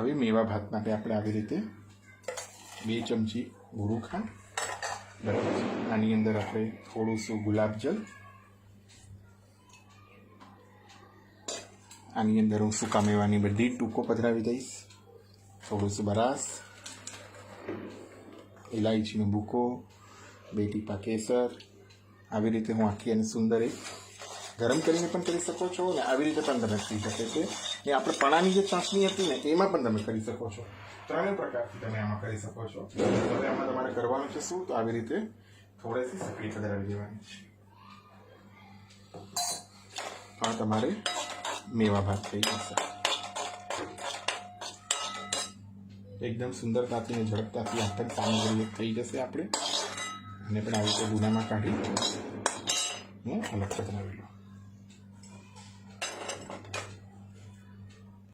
હવે મેવા ભાત માટે આપણે આવી રીતે 2 ચમચી ગોળું ખાંડ, બરાબર છે. આની અંદર આપણે થોડું શું ગુલાબજલ, આની અંદર હું સૂકા મેવાની બધી ટૂંકો પધરાવી દઈશ, થોડું શું બરાસ, ઇલાયચીનો ભૂકો, 2 ટીપા કેસર. આવી રીતે હું આખી અને સુંદર એક ગરમ કરીને પણ કરી શકો છો ને આવી રીતે પણ તમે કરી શકે છે. ને આપણે પણાની જે ચાસણી હતી ને એમાં પણ તમે કરી શકો છો. ત્રણેય પ્રકારથી તમે આમાં કરી શકો છો. હવે આમાં તમારે કરવાનું છે શું, તો આવી રીતે થોડીસી સકડી પધરાવી દેવાની છે. પણ તમારે મેવા ભાત થઈ જશે. એકદમ સુંદરતાથી અને ઝડપતાથી આખી સામગ્રી થઈ જશે. આપણે અને પણ આવી રીતે ગુનામાં કાઢી હું અલગ પધરાવી લઉં.